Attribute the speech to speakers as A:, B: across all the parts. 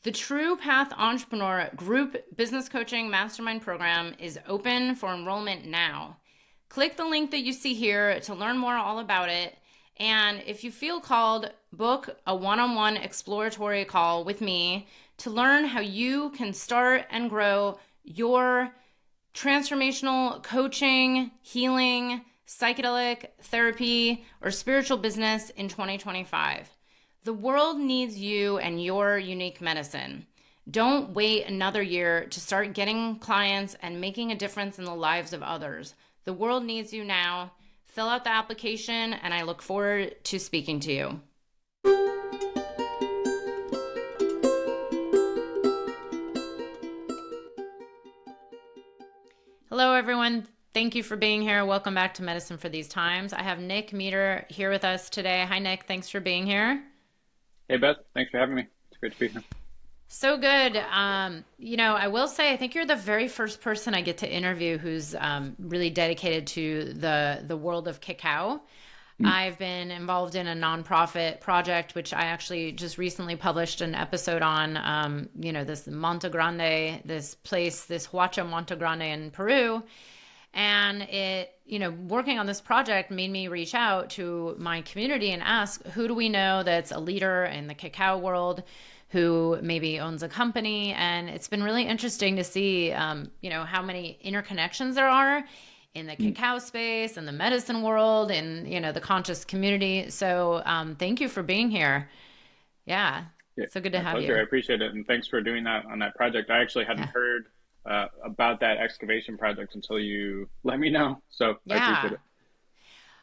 A: The True Path Entrepreneur Group Business Coaching Mastermind Program is open for enrollment now. Click the link that you see here to learn more all about it. And if you feel called, book a one-on-one exploratory call with me to learn how you can start and grow your transformational coaching, healing, psychedelic therapy, or spiritual business in 2025. The world needs you and your unique medicine. Don't wait another year to start getting clients and making a difference in the lives of others. The world needs you now. Fill out the application, and I look forward to speaking to you. Hello, everyone. Thank you for being here. Welcome back to Medicine for These Times. I have Nick Meader here with us today. Hi, Nick. Thanks for being here.
B: Hey, Beth. Thanks for having me. It's great to be here.
A: So good. I will say, I think you're the very first person I get to interview who's really dedicated to the world of cacao. I've been involved in a nonprofit project, which I actually just recently published an episode on, this Monte Grande, this Huacha Monte Grande in Peru. And working on this project made me reach out to my community and ask, who do we know that's a leader in the cacao world, who maybe owns a company? And it's been really interesting to see, how many interconnections there are in the cacao space and the medicine world and, the conscious community. So thank you for being here. Yeah. So good to have
B: pleasure.
A: you.
B: I appreciate it. And thanks for doing that on that project. I actually hadn't heard about that excavation project until you let me know. So I appreciate it.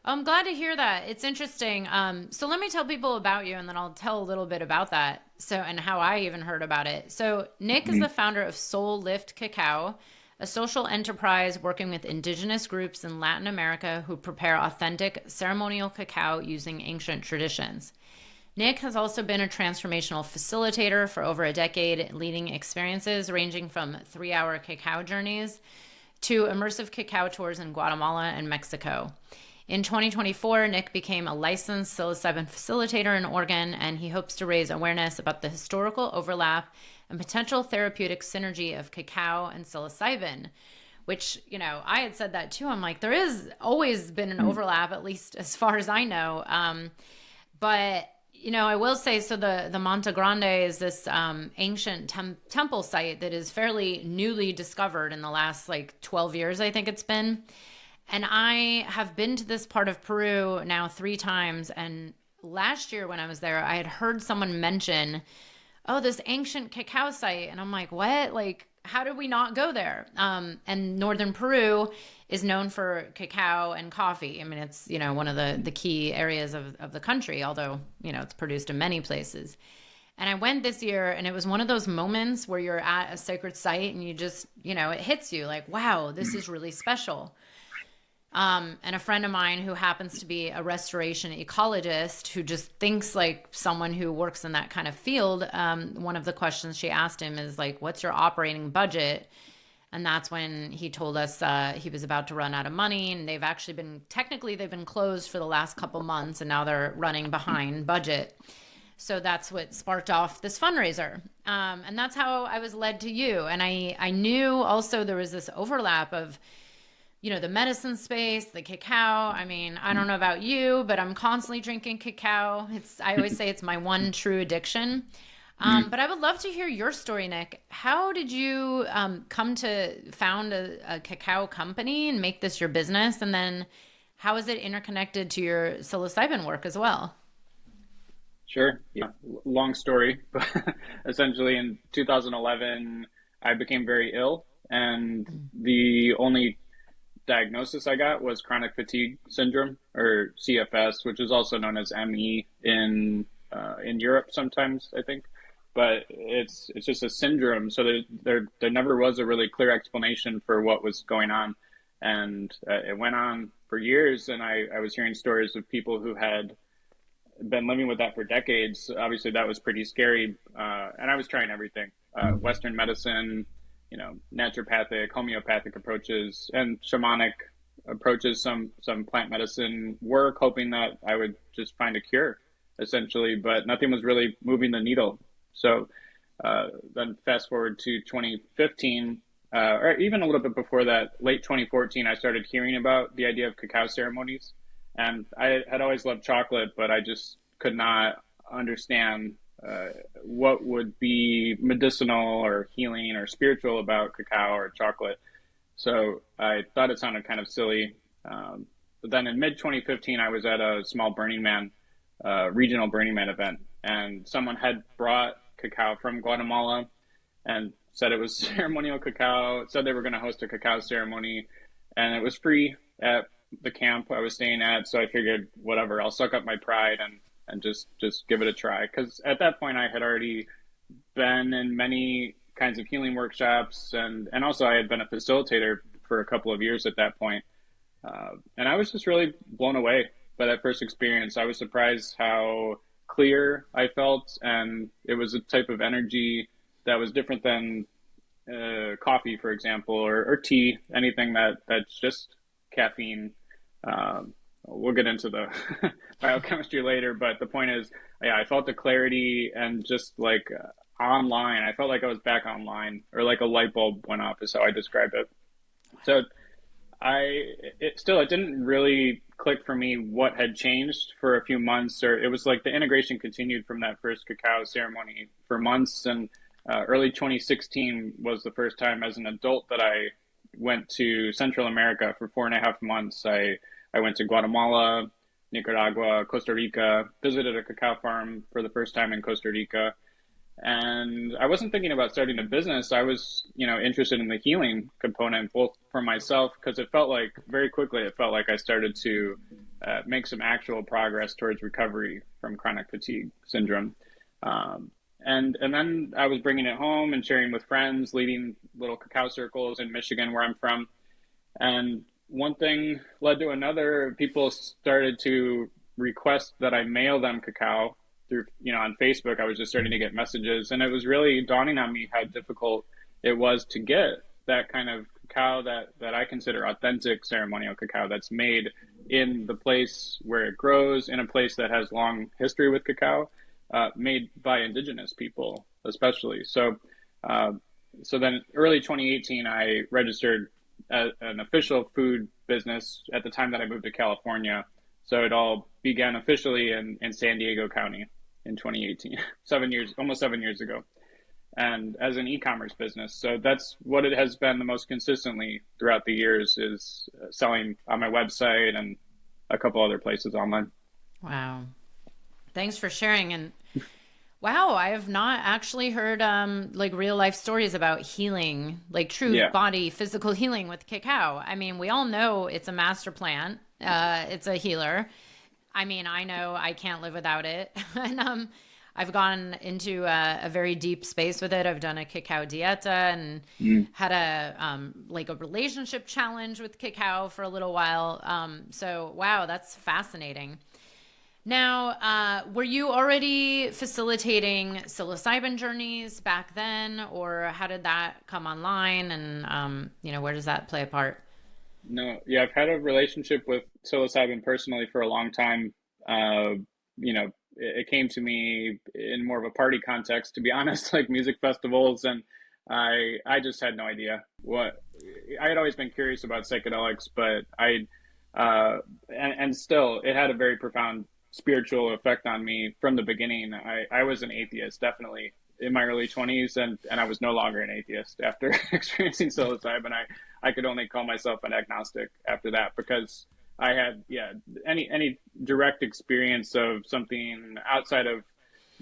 A: I'm glad to hear that. It's interesting. So let me tell people about you, and then I'll tell a little bit about that. And how I even heard about it. So Nick is the founder of Soul Lift Cacao, a social enterprise working with indigenous groups in Latin America who prepare authentic ceremonial cacao using ancient traditions. Nick has also been a transformational facilitator for over a decade, leading experiences ranging from 3-hour cacao journeys to immersive cacao tours in Guatemala and Mexico. In 2024, Nick became a licensed psilocybin facilitator in Oregon, and he hopes to raise awareness about the historical overlap and potential therapeutic synergy of cacao and psilocybin, which, I had said that too. I'm like, there is always been an overlap, at least as far as I know. But I will say, so the Monte Grande is this ancient temple site that is fairly newly discovered in the last 12 years, I think it's been. And I have been to this part of Peru now 3 times. And last year when I was there, I had heard someone mention, this ancient cacao site. And I'm like, what? How did we not go there? And northern Peru is known for cacao and coffee. I mean, it's, one of the key areas of the country, although, it's produced in many places. And I went this year, and it was one of those moments where you're at a sacred site and you just, it hits you like, wow, this is really special. And a friend of mine who happens to be a restoration ecologist who just thinks like someone who works in that kind of field, one of the questions she asked him is what's your operating budget? And that's when he told us he was about to run out of money, and they've been closed for the last couple months, and now they're running behind budget. So that's what sparked off this fundraiser. And that's how I was led to you. And I knew also there was this overlap of the medicine space, the cacao. I mean, I don't know about you, but I'm constantly drinking cacao. I always say it's my one true addiction. But I would love to hear your story, Nick. How did you come to found a cacao company and make this your business? And then how is it interconnected to your psilocybin work as well?
B: Sure. Yeah. Long story, but essentially in 2011, I became very ill, and the only diagnosis I got was chronic fatigue syndrome, or CFS, which is also known as ME in Europe sometimes, I think. But it's just a syndrome. So there never was a really clear explanation for what was going on, and it went on for years. And I was hearing stories of people who had been living with that for decades. Obviously, that was pretty scary. And I was trying everything: Western medicine, naturopathic, homeopathic approaches, and shamanic approaches, some plant medicine work, hoping that I would just find a cure, essentially. But nothing was really moving the needle. So Then fast forward to 2015, or even a little bit before that, late 2014, I started hearing about the idea of cacao ceremonies. And I had always loved chocolate, but I just could not understand what would be medicinal or healing or spiritual about cacao or chocolate. So I thought it sounded kind of silly. But then in mid 2015, I was at a small Burning Man, regional Burning Man event, and someone had brought cacao from Guatemala and said it was ceremonial cacao, said they were going to host a cacao ceremony, and it was free at the camp I was staying at. So I figured, whatever, I'll suck up my pride and just give it a try. Because at that point, I had already been in many kinds of healing workshops, and also I had been a facilitator for a couple of years at that point. And I was just really blown away by that first experience. I was surprised how clear I felt, and it was a type of energy that was different than coffee, for example, or tea, anything that's just caffeine. We'll get into the biochemistry later, but the point is, yeah, I felt the clarity and just like online. I felt like I was back online, or like a light bulb went off, is how I describe it. So it didn't really click for me what had changed for a few months, or it was like the integration continued from that first cacao ceremony for months. And early 2016 was the first time as an adult that I went to Central America for 4.5 months. I went to Guatemala, Nicaragua, Costa Rica, visited a cacao farm for the first time in Costa Rica. And I wasn't thinking about starting a business. I was, interested in the healing component, both for myself, because it felt like very quickly, it felt like I started to make some actual progress towards recovery from chronic fatigue syndrome. And then I was bringing it home and sharing with friends, leading little cacao circles in Michigan, where I'm from. And one thing led to another. People started to request that I mail them cacao through, on Facebook. I was just starting to get messages, and it was really dawning on me how difficult it was to get that kind of cacao that I consider authentic ceremonial cacao, that's made in the place where it grows, in a place that has long history with cacao, made by indigenous people, especially. So then early 2018, I registered an official food business at the time that I moved to California. So it all began officially in San Diego County in 2018, almost 7 years ago, and as an e-commerce business. So that's what it has been the most consistently throughout the years, is selling on my website and a couple other places online.
A: Wow. Thanks for sharing. And wow, I have not actually heard like real life stories about healing, like true body physical healing with cacao. I mean, we all know it's a master plant. It's a healer. I mean, I know I can't live without it. And I've gone into a very deep space with it. I've done a cacao dieta and had a like a relationship challenge with cacao for a little while. So wow, that's fascinating. Now, were you already facilitating psilocybin journeys back then, or how did that come online? And, where does that play a part?
B: No, yeah, I've had a relationship with psilocybin personally for a long time. It came to me in more of a party context, to be honest, like music festivals, and I just had no idea what. I had always been curious about psychedelics, but and still, it had a very profound spiritual effect on me from the beginning. I was an atheist, definitely, in my early 20s, and I was no longer an atheist after experiencing psilocybin. I could only call myself an agnostic after that, because I had, any direct experience of something outside of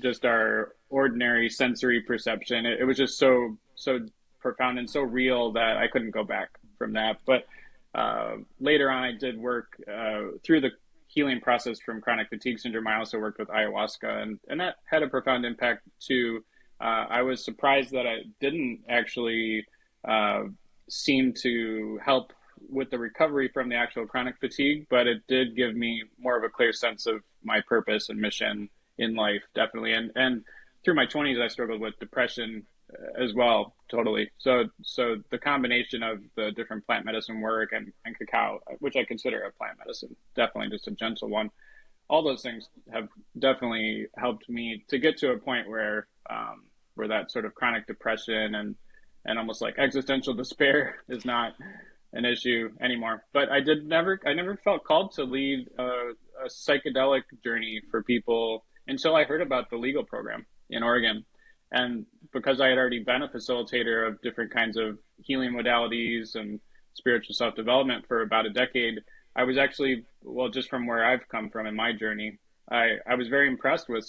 B: just our ordinary sensory perception. It was just so profound and so real that I couldn't go back from that. But later on, I did work through the healing process from chronic fatigue syndrome. I also worked with ayahuasca, and that had a profound impact too. I was surprised that I didn't actually seem to help with the recovery from the actual chronic fatigue, but it did give me more of a clear sense of my purpose and mission in life, definitely. And through my 20s, I struggled with depression as well, totally. So the combination of the different plant medicine work and cacao, which I consider a plant medicine, definitely just a gentle one, all those things have definitely helped me to get to a point where where that sort of chronic depression and almost like existential despair is not an issue anymore. But I never felt called to lead a psychedelic journey for people until I heard about the legal program in Oregon. And because I had already been a facilitator of different kinds of healing modalities and spiritual self-development for about a decade, I was actually, well, just from where I've come from in my journey, I was very impressed with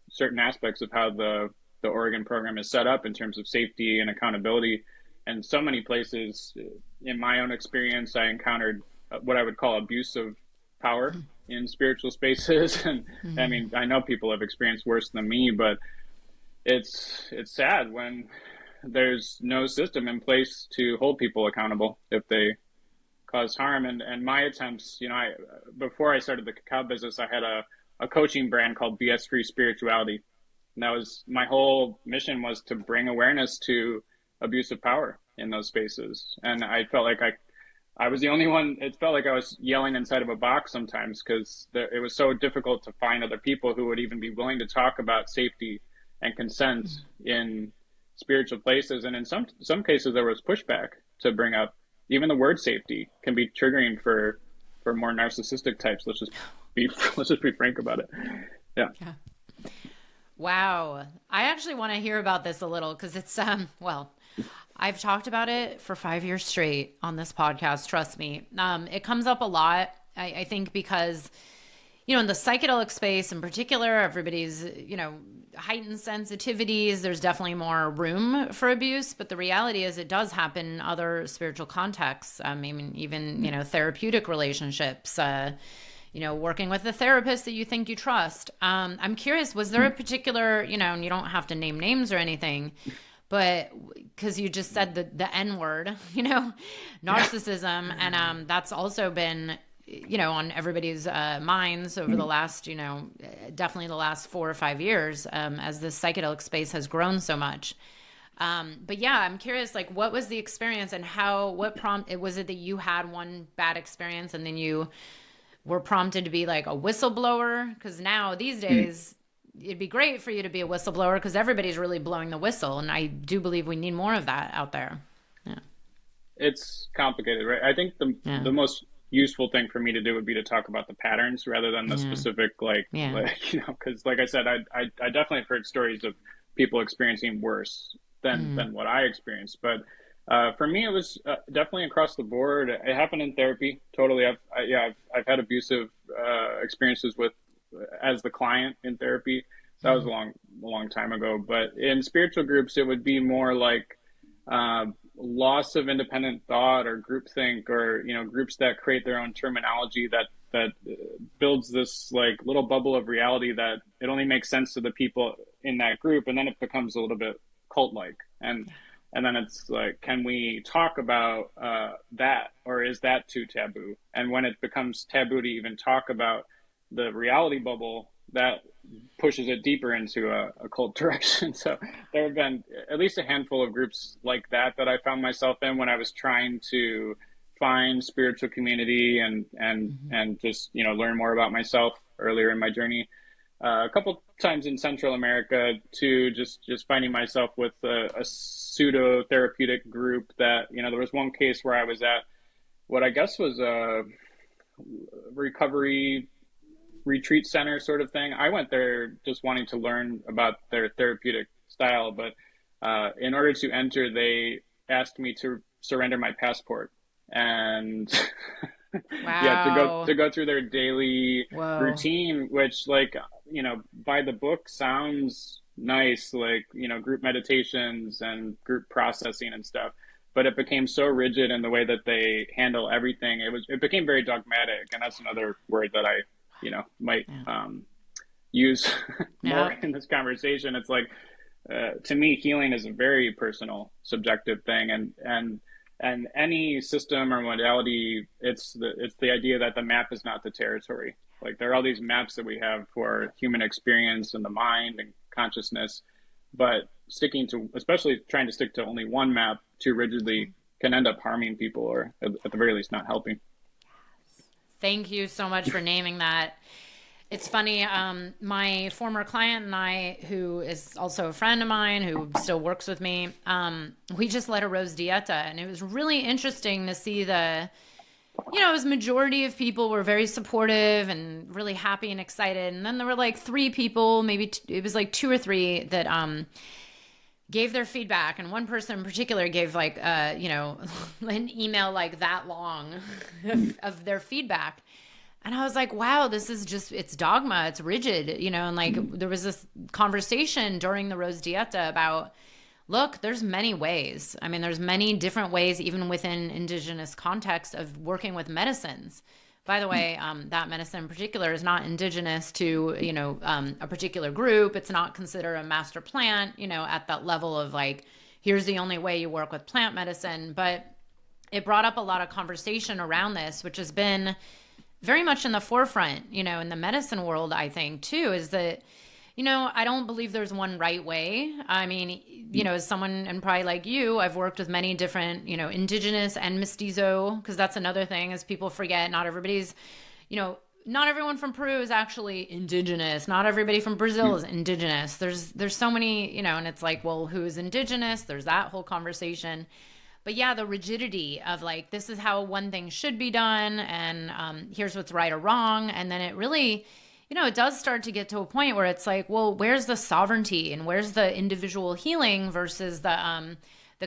B: certain aspects of how the Oregon program is set up in terms of safety and accountability. And so many places, in my own experience, I encountered what I would call abuse of power in spiritual spaces. And I mean, I know people have experienced worse than me, but it's sad when there's no system in place to hold people accountable if they cause harm. And my attempts, before I started the cacao business, I had a coaching brand called BS Free Spirituality. And that was my whole mission, was to bring awareness to abuse of power in those spaces. And I felt like I was the only one. It felt like I was yelling inside of a box sometimes, because it was so difficult to find other people who would even be willing to talk about safety and consent in spiritual places. And in some cases, there was pushback to bring up. Even the word safety can be triggering for more narcissistic types. Let's just be frank about it. Yeah.
A: Wow. I actually want to hear about this a little, because it's, well, I've talked about it for 5 years straight on this podcast. Trust me. It comes up a lot. I think because, in the psychedelic space in particular, everybody's, heightened sensitivities. There's definitely more room for abuse, but the reality is it does happen in other spiritual contexts. I mean, even, therapeutic relationships, working with a therapist that you think you trust. I'm curious, was there a particular, and you don't have to name names or anything, but because you just said the N word, narcissism. And that's also been, on everybody's minds over the last, definitely the last 4 or 5 years, as the psychedelic space has grown so much. But yeah, I'm curious, like, what was the experience and what was it that you had one bad experience and then you were prompted to be like a whistleblower? Because now these days, it'd be great for you to be a whistleblower because everybody's really blowing the whistle. And I do believe we need more of that out there. Yeah.
B: It's complicated, right? I think the most useful thing for me to do would be to talk about the patterns rather than the specific, because like I said, I definitely have heard stories of people experiencing worse than what I experienced. But for me, it was definitely across the board. It happened in therapy. Totally. I've had abusive experiences as the client in therapy. That was a long time ago. But in spiritual groups, it would be more like loss of independent thought or groupthink, or groups that create their own terminology that builds this like little bubble of reality that it only makes sense to the people in that group, and then it becomes a little bit cult-like, and then it's like, can we talk about that, or is that too taboo? And when it becomes taboo to even talk about the reality bubble, that pushes it deeper into a cult direction. So there have been at least a handful of groups like that I found myself in when I was trying to find spiritual community and just learn more about myself earlier in my journey. A couple times in Central America too, just finding myself with a pseudo therapeutic group that there was one case where I was at what I guess was a recovery retreat center sort of thing. I went there just wanting to learn about their therapeutic style, but in order to enter, they asked me to surrender my passport and
A: wow.
B: to go through their daily
A: Whoa.
B: routine, which by the book sounds nice, like group meditations and group processing and stuff, but it became so rigid in the way that they handle everything. It became very dogmatic, and that's another word that I might use more in this conversation. It's like, to me, healing is a very personal, subjective thing, and any system or modality, it's the idea that the map is not the territory. Like, there are all these maps that we have for human experience and the mind and consciousness, but especially trying to stick to only one map too rigidly can end up harming people, or at the very least not helping.
A: Thank you so much for naming that. It's funny. My former client and I, who is also a friend of mine who still works with me, we just led a rose dieta, and it was really interesting to see it was majority of people were very supportive and really happy and excited, and then there were like three people, maybe it was like two or three that gave their feedback, and one person in particular gave like an email like that long of their feedback. And I was like, wow, this is just, it's dogma, it's rigid, and like there was this conversation during the Rose Dieta about, look, there's many ways. I mean, there's many different ways, even within indigenous context of working with medicines. By the way, that medicine in particular is not indigenous to, a particular group. It's not considered a master plant, at that level of like, here's the only way you work with plant medicine. But it brought up a lot of conversation around this, which has been very much in the forefront, in the medicine world, I think, too, is that, I don't believe there's one right way. I mean, as someone, and probably like you, I've worked with many different, indigenous and mestizo, because that's another thing, as people forget, not everybody's, not everyone from Peru is actually indigenous. Not everybody from Brazil is indigenous. There's so many, and it's like, well, who is indigenous? There's that whole conversation. But yeah, the rigidity of like, this is how one thing should be done, and here's what's right or wrong. And then it really, it does start to get to a point where it's like, well, where's the sovereignty and where's the individual healing versus the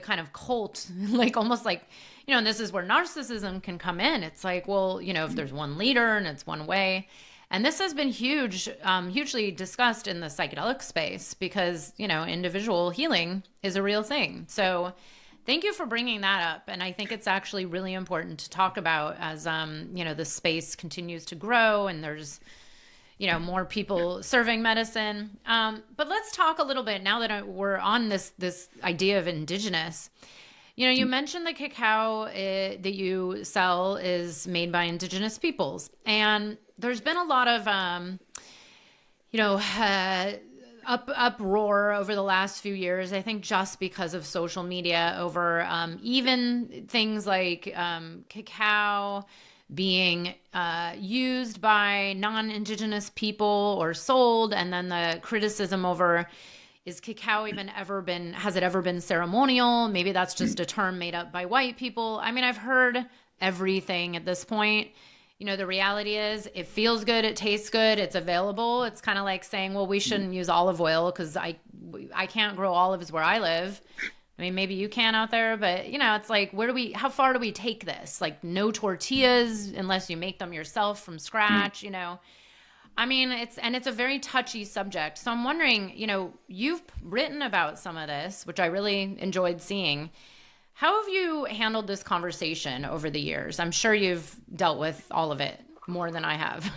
A: kind of cult, like almost like, and this is where narcissism can come in. It's like, well, if there's one leader and it's one way. And this has been hugely discussed in the psychedelic space because, individual healing is a real thing. So thank you for bringing that up. And I think it's actually really important to talk about as, the space continues to grow and there's, more people serving medicine. But let's talk a little bit now that we're on this idea of indigenous. You mentioned the cacao that you sell is made by indigenous peoples. And there's been a lot of, uproar over the last few years, I think just because of social media over even things like cacao being used by non-indigenous people or sold, and then the criticism over, is cacao has it ever been ceremonial? Maybe that's just a term made up by white people. I mean, I've heard everything at this point. The reality is it feels good, it tastes good, it's available. It's kind of like saying, well, we shouldn't use olive oil because I can't grow olives where I live. I mean, maybe you can out there, but it's like, how far do we take this? Like no tortillas unless you make them yourself from scratch, I mean, it's a very touchy subject. So I'm wondering, you've written about some of this, which I really enjoyed seeing. How have you handled this conversation over the years? I'm sure you've dealt with all of it more than I have.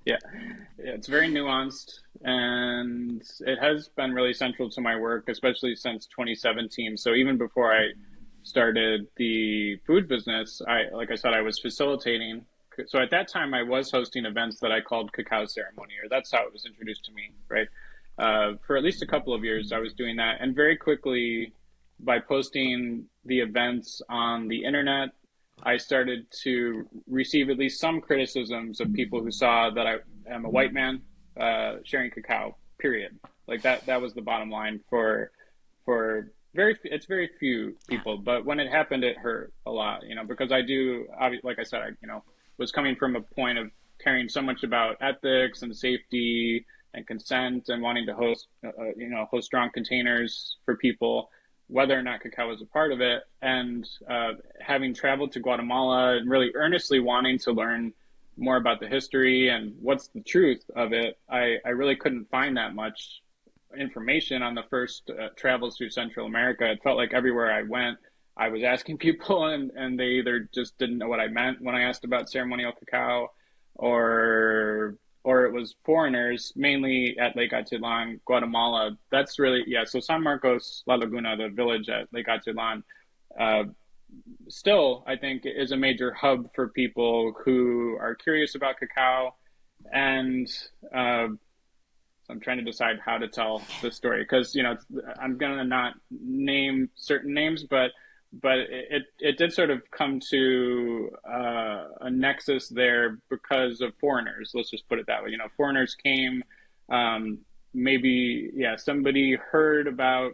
B: Yeah, it's very nuanced, and it has been really central to my work, especially since 2017. So even before I started the food business, like I said, I was facilitating. So at that time, I was hosting events that I called Cacao Ceremony, or that's how it was introduced to me, right? For at least a couple of years, I was doing that, and very quickly, by posting the events on the internet, I started to receive at least some criticisms of people who saw that I am a white man sharing cacao, period. Like that was the bottom line for it's very few people, but when it happened, it hurt a lot, because like I said, I was coming from a point of caring so much about ethics and safety and consent and wanting to host strong containers for people, whether or not cacao was a part of it. And having traveled to Guatemala and really earnestly wanting to learn more about the history and what's the truth of it, I really couldn't find that much information on the first travels through Central America. It felt like everywhere I went, I was asking people and they either just didn't know what I meant when I asked about ceremonial cacao, or it was foreigners, mainly at Lake Atitlan, Guatemala. That's really, yeah. So San Marcos, La Laguna, the village at Lake Atitlan, still, I think, is a major hub for people who are curious about cacao. And I'm trying to decide how to tell the story because, I'm going to not name certain names, but but it did sort of come to a nexus there because of foreigners. Let's just put it that way. You know, foreigners came, um, maybe, yeah, somebody heard about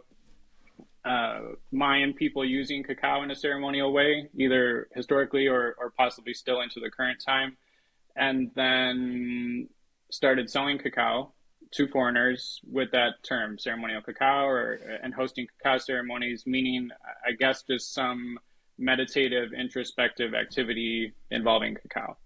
B: Mayan people using cacao in a ceremonial way, either historically or possibly still into the current time, and then started selling cacao to foreigners with that term, ceremonial cacao, and hosting cacao ceremonies, meaning, I guess, just some meditative, introspective activity involving cacao.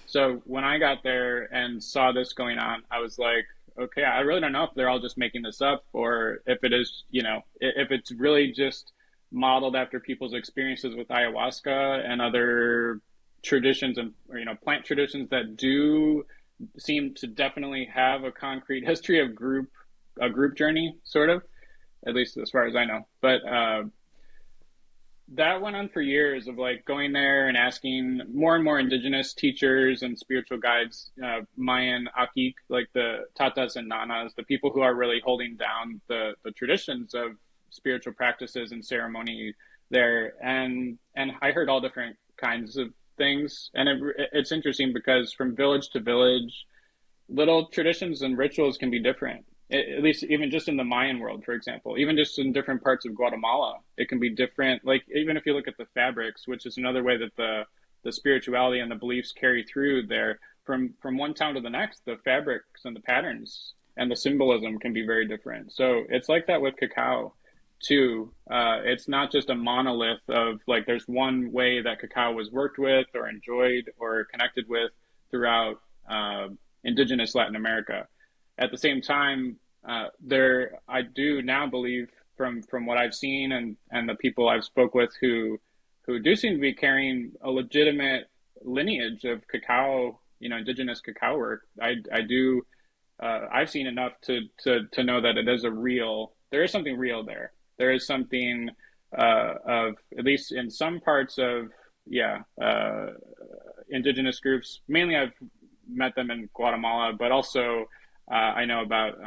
B: So when I got there and saw this going on, I was like, okay, I really don't know if they're all just making this up or if it is, you know, if it's really just modeled after people's experiences with ayahuasca and other traditions and, or, you know, plant traditions that do seem to definitely have a concrete history of a group journey, sort of, at least as far as I know. But that went on for years of like going there and asking more and more indigenous teachers and spiritual guides, Mayan Akik, like the Tatas and Nanas, the people who are really holding down the traditions of spiritual practices and ceremony there. And I heard all different kinds of things. And it's interesting because from village to village, little traditions and rituals can be different. At least even just in the Mayan world, for example, even just in different parts of Guatemala, it can be different. Like even if you look at the fabrics, which is another way that the spirituality and the beliefs carry through there, from one town to the next, the fabrics and the patterns and the symbolism can be very different. So it's like that with cacao too. It's not just a monolith of like there's one way that cacao was worked with or enjoyed or connected with throughout indigenous Latin America. At the same time, there I do now believe from what I've seen and the people I've spoke with who do seem to be carrying a legitimate lineage of cacao, you know, indigenous cacao work. I do I've seen enough to know that it is there is something real there. There is something of, at least in some parts of, yeah, indigenous groups. Mainly I've met them in Guatemala, but also I know about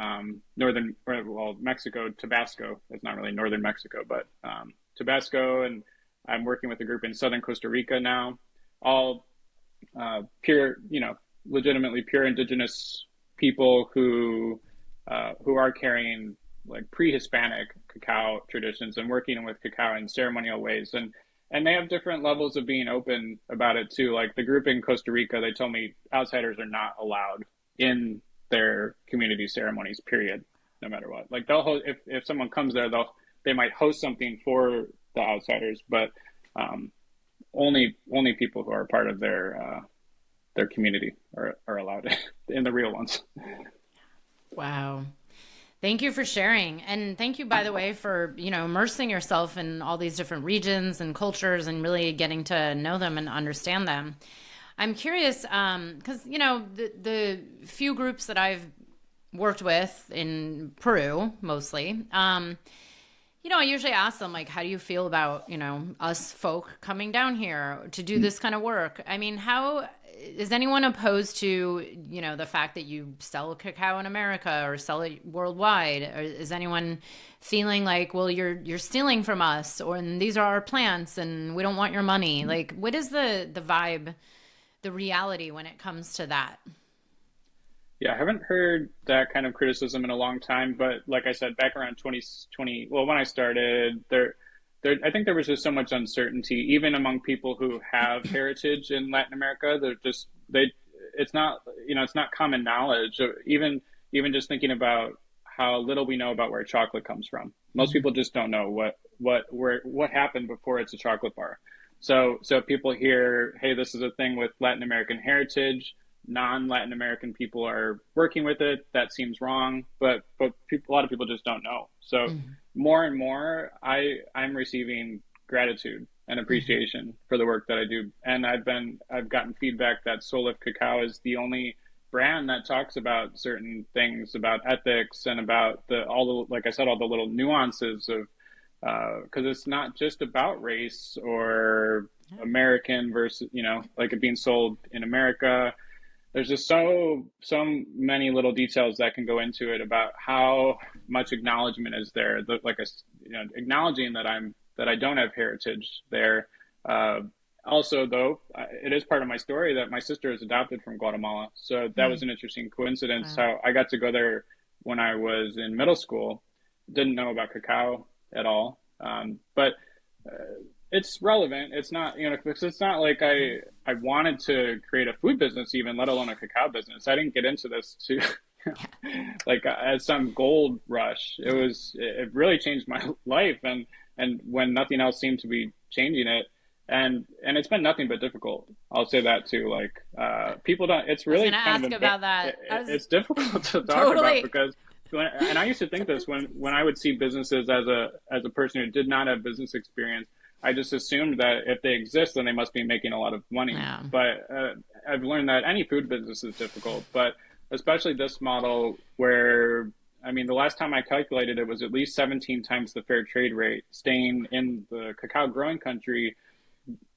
B: Mexico, Tabasco. It's not really northern Mexico, but Tabasco, and I'm working with a group in southern Costa Rica now. All pure, you know, legitimately pure indigenous people who are carrying like pre-Hispanic cacao traditions and working with cacao in ceremonial ways, and they have different levels of being open about it too. Like the group in Costa Rica, they told me outsiders are not allowed in their community ceremonies, period, no matter what. Like they'll host, if someone comes there, they might host something for the outsiders, but only people who are part of their community are allowed in the real ones.
A: Wow. Thank you for sharing. And thank you, by the way, for, you know, immersing yourself in all these different regions and cultures and really getting to know them and understand them. I'm curious, because, you know, the few groups that I've worked with in Peru, mostly, you know, I usually ask them, like, how do you feel about, you know, us folk coming down here to do this kind of work? I mean, how is anyone opposed to, you know, the fact that you sell cacao in America or sell it worldwide? Or is anyone feeling like, well, you're stealing from us, or and these are our plants and we don't want your money? Like, what is the vibe, the reality when it comes to that?
B: Yeah, I haven't heard that kind of criticism in a long time, but like I said, back around 2020, well, when I started, I think there was just so much uncertainty, even among people who have heritage in Latin America. It's not, you know, it's not common knowledge. Even just thinking about how little we know about where chocolate comes from. Most people just don't know what happened before it's a chocolate bar. So people hear, hey, this is a thing with Latin American heritage. Non-Latin American people are working with it. That seems wrong, but a lot of people just don't know. So more and more, I'm receiving gratitude and appreciation for the work that I do, and I've gotten feedback that Soul Lift Cacao is the only brand that talks about certain things, about ethics and about like I said, all the little nuances of, because it's not just about race or American versus, you know, like it being sold in America. There's just so many little details that can go into it about how much acknowledgement is there. Like, you know, acknowledging that I'm that I don't have heritage there. Also, though, it is part of my story that my sister is adopted from Guatemala. So that was
A: Mm.
B: an interesting coincidence
A: Wow.
B: how I got to go there when I was in middle school. Didn't know about cacao at all. But it's relevant. It's not, because it's not like I wanted to create a food business even, let alone a cacao business. I didn't get into this to like as some gold rush. It really changed my life, and when nothing else seemed to be changing it, and it's been nothing but difficult. I'll say that too. Like people don't. It's
A: I was
B: really
A: gonna
B: kind
A: ask
B: of
A: about that.
B: it's difficult to talk about
A: Totally.
B: because and I used to think this when I would see businesses as a person who did not have business experience. I just assumed that if they exist, then they must be making a lot of money.
A: Yeah.
B: But I've learned that any food business is difficult, but especially this model where, I mean, the last time I calculated it was at least 17 times the fair trade rate staying in the cacao growing country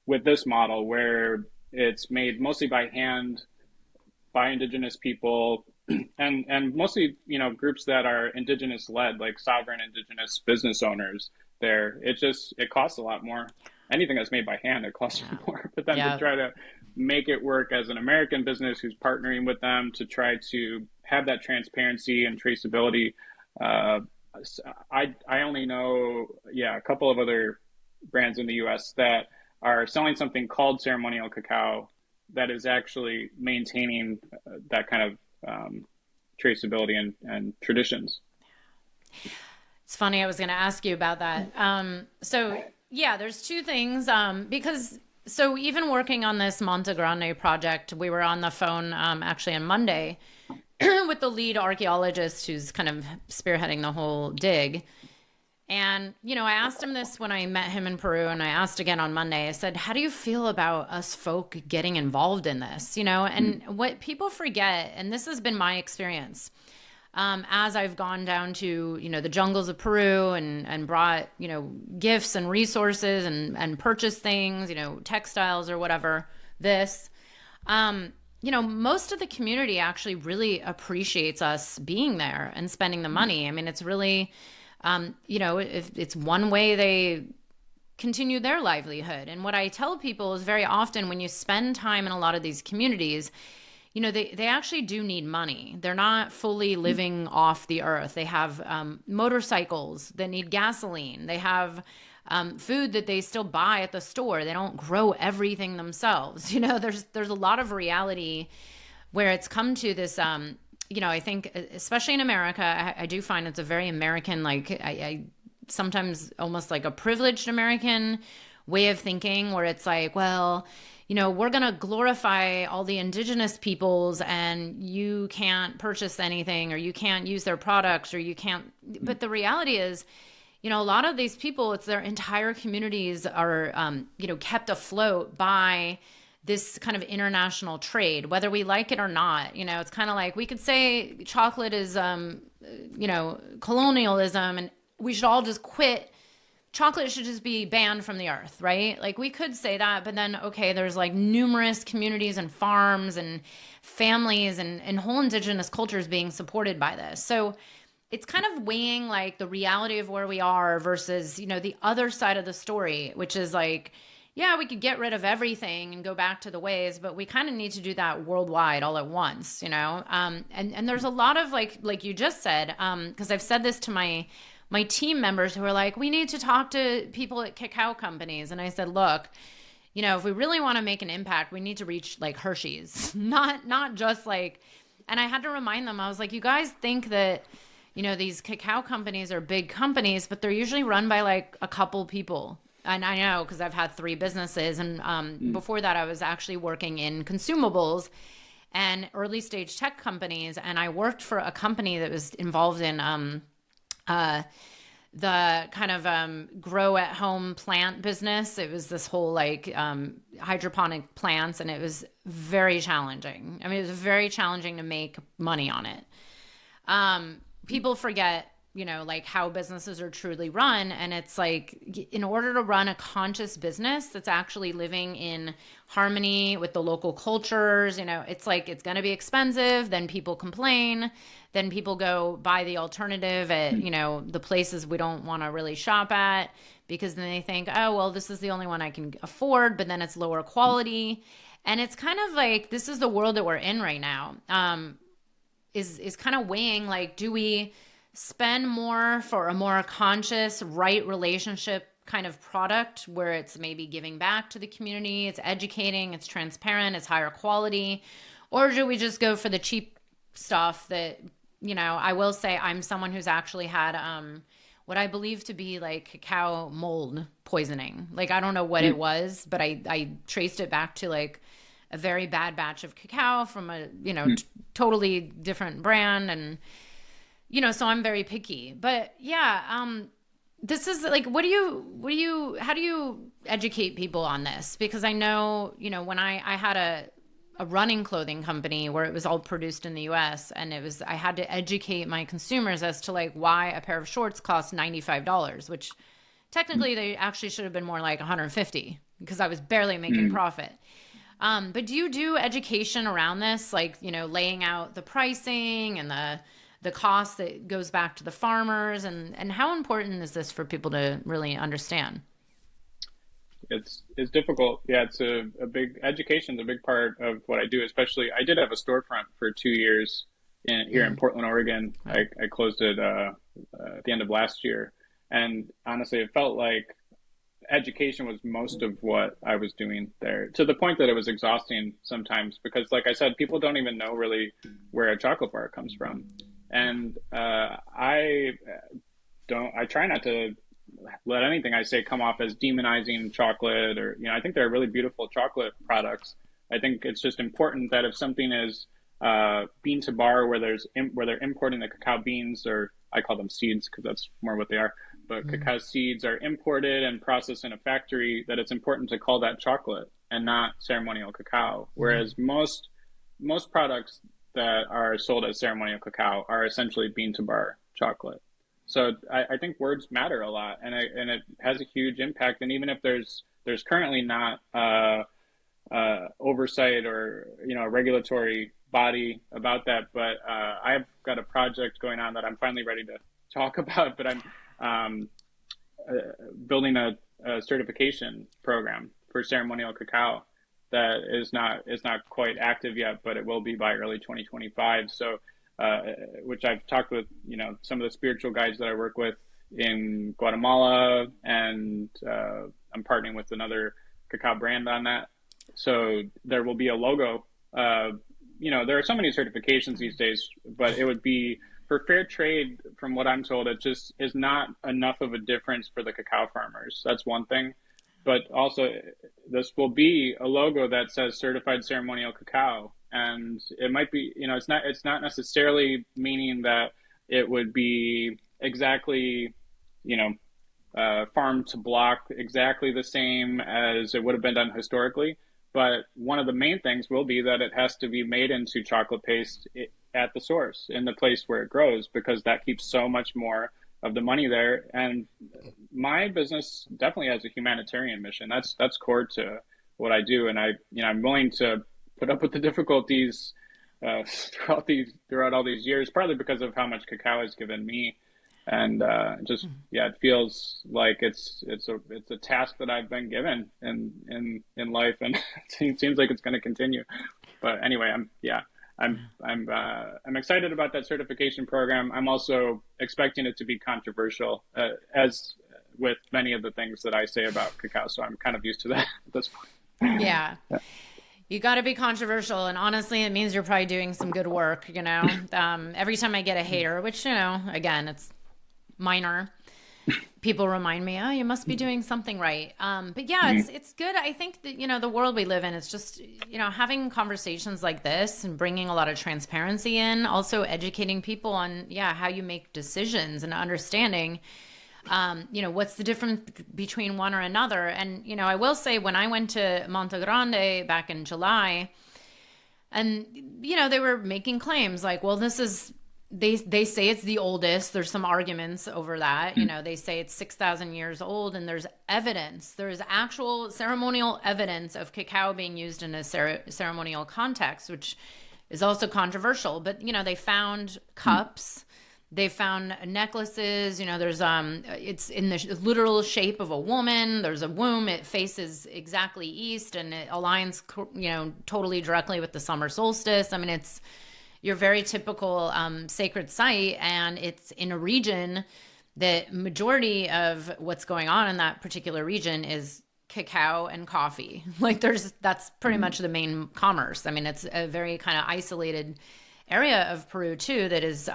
B: with this model where it's made mostly by hand by indigenous people and mostly, groups that are indigenous led, like sovereign indigenous business owners there. It costs a lot more. Anything that's made by hand, it costs
A: Yeah.
B: more. But then to
A: Yeah.
B: try to make it work as an American business who's partnering with them to try to have that transparency and traceability, I only know, a couple of other brands in the U.S. that are selling something called Ceremonial Cacao that is actually maintaining that kind of traceability and traditions.
A: It's funny. I was going to ask you about that. So yeah, there's two things. Because so even working on this Monte Grande project, we were on the phone actually on Monday with the lead archaeologist who's kind of spearheading the whole dig. And, I asked him this when I met him in Peru, and I asked again on Monday. I said, how do you feel about us folk getting involved in this? And what people forget, and this has been my experience, as I've gone down to, the jungles of Peru and brought, gifts and resources and purchased things, textiles or whatever, most of the community actually really appreciates us being there and spending the money. I mean, it's really, if it's one way they continue their livelihood. And what I tell people is very often when you spend time in a lot of these communities, they actually do need money. They're not fully living off the earth. They have motorcycles that need gasoline. They have food that they still buy at the store. They don't grow everything themselves. There's a lot of reality where it's come to this, I think, especially in America, I do find it's a very American, like I sometimes almost like a privileged American way of thinking where it's like, well, we're going to glorify all the indigenous peoples and you can't purchase anything or you can't use their products or you can't. But the reality is, a lot of these people, it's their entire communities are, kept afloat by this kind of international trade, whether we like it or not. It's kind of like we could say chocolate is, colonialism and we should all just quit. Chocolate should just be banned from the earth, right? Like we could say that, but then, okay, there's like numerous communities and farms and families and whole indigenous cultures being supported by this. So it's kind of weighing like the reality of where we are versus, the other side of the story, which is like, yeah, we could get rid of everything and go back to the ways, but we kind of need to do that worldwide all at once, and there's a lot of like you just said, because I've said this to my team members who are like, we need to talk to people at cacao companies. And I said, look, if we really want to make an impact, we need to reach like Hershey's, not just like, and I had to remind them, I was like, you guys think that, these cacao companies are big companies, but they're usually run by like a couple people. And I know because I've had 3 businesses. And before that, I was actually working in consumables and early stage tech companies. And I worked for a company that was involved in the kind of grow at home plant business. It was this whole like hydroponic plants, and it was very challenging. I mean, it was very challenging to make money on it. People forget, like how businesses are truly run. And it's like, in order to run a conscious business that's actually living in harmony with the local cultures, it's like, it's going to be expensive. Then people complain. Then people go buy the alternative at, the places we don't want to really shop at, because then they think, oh, well, this is the only one I can afford, but then it's lower quality. And it's kind of like, this is the world that we're in right now. Is kind of weighing, like, do we spend more for a more conscious, right relationship kind of product where it's maybe giving back to the community, it's educating, it's transparent, it's higher quality, or do we just go for the cheap stuff that, I will say I'm someone who's actually had what I believe to be like cacao mold poisoning. Like, I don't know what it was, but I traced it back to like a very bad batch of cacao from a, totally different brand. And, so I'm very picky, but yeah, this is like, how do you educate people on this? Because I know, when I had a running clothing company where it was all produced in the US, and I had to educate my consumers as to like why a pair of shorts cost $95, which technically they actually should have been more like 150, because I was barely making profit. But do you do education around this? Like, laying out the pricing and the cost that goes back to the farmers, and how important is this for people to really understand?
B: It's difficult. Yeah, it's a big education's a big part of what I do. Especially, I did have a storefront for 2 years here in Portland, Oregon. I closed it at the end of last year, and honestly, it felt like education was most of what I was doing there, to the point that it was exhausting sometimes, because, like I said, people don't even know really where a chocolate bar comes from, and I try not to let anything I say come off as demonizing chocolate, or, I think there are really beautiful chocolate products. I think it's just important that if something is bean to bar, where they're importing the cacao beans, or I call them seeds because that's more what they are, but cacao seeds are imported and processed in a factory, that it's important to call that chocolate and not ceremonial cacao. Whereas most products that are sold as ceremonial cacao are essentially bean to bar chocolate. So I think words matter a lot, and it has a huge impact. And even if there's currently not oversight or a regulatory body about that, but I've got a project going on that I'm finally ready to talk about. But I'm building a certification program for ceremonial cacao that is not quite active yet, but it will be by early 2025. So. Which I've talked with, some of the spiritual guides that I work with in Guatemala, and I'm partnering with another cacao brand on that. So there will be a logo. There are so many certifications these days, but it would be for fair trade. From what I'm told, it just is not enough of a difference for the cacao farmers. That's one thing. But also, this will be a logo that says certified ceremonial cacao. And it might be, it's not necessarily meaning that it would be exactly, farm to block exactly the same as it would have been done historically. But one of the main things will be that it has to be made into chocolate paste at the source, in the place where it grows, because that keeps so much more of the money there. And my business definitely has a humanitarian mission. That's core to what I do. And I'm willing to put up with the difficulties throughout all these years, partly because of how much cacao has given me, and it feels like it's a task that I've been given in life, and it seems like it's going to continue. But anyway, I'm excited about that certification program. I'm also expecting it to be controversial, as with many of the things that I say about cacao. So I'm kind of used to that at this point.
A: Yeah. You got to be controversial. And honestly, it means you're probably doing some good work, Every time I get a hater, which, again, it's minor, people remind me, oh, you must be doing something right. But yeah, it's good. I think that, the world we live in, it's just, having conversations like this and bringing a lot of transparency in, also educating people on, how you make decisions, and understanding what's the difference between one or another. And, I will say, when I went to Monte Grande back in July, and, they were making claims like, well, this is they say it's the oldest. There's some arguments over that. You
B: Mm.
A: know, they say it's 6,000 years old, and there's evidence. There's actual ceremonial evidence of cacao being used in a ceremonial context, which is also controversial. But you know, they found
B: Mm.
A: cups. They found necklaces. You know, there's it's in the literal shape of a woman. There's a womb. It faces exactly east, and it aligns, you know, totally directly with the summer solstice. I mean, it's your very typical sacred site, and it's in a region that majority of what's going on in that particular region is cacao and coffee. Like that's pretty
B: Mm.
A: much the main commerce. I mean, it's a very kind of isolated area of Peru too that is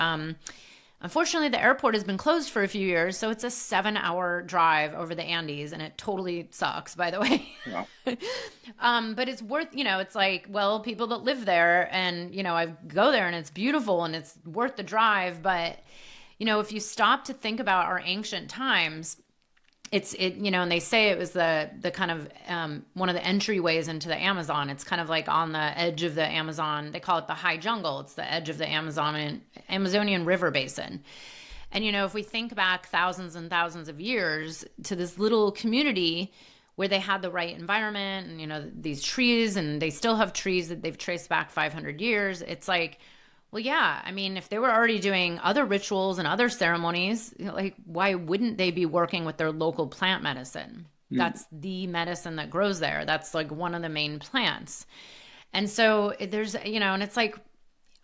A: unfortunately, the airport has been closed for a few years, so it's a 7-hour drive over the Andes, and it totally sucks, by the way.
B: Wow.
A: But it's worth, you know, it's like, well, people that live there, and, you know, I go there and it's beautiful and it's worth the drive. But, you know, if you stop to think about our ancient times, you know, and they say it was the kind of one of the entryways into the Amazon. It's kind of like on the edge of the Amazon. They call it the high jungle. It's the edge of the Amazonian river basin. And you know, if we think back thousands and thousands of years to this little community where they had the right environment, and you know, these trees, and they still have trees that they've traced back 500 years, it's like, well, yeah, I mean, if they were already doing other rituals and other ceremonies, you know, like, why wouldn't they be working with their local plant medicine?
B: Mm.
A: That's the medicine that grows there. That's like one of the main plants. And so there's, you know, and it's like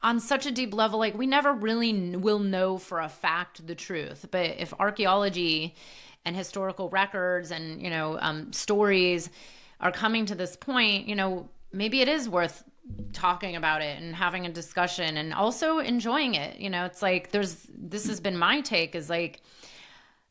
A: on such a deep level, like we never really will know for a fact the truth. But if archaeology and historical records and, you know, stories are coming to this point, you know, maybe it is worth talking about it and having a discussion and also enjoying it. You know, it's like this has been my take, is like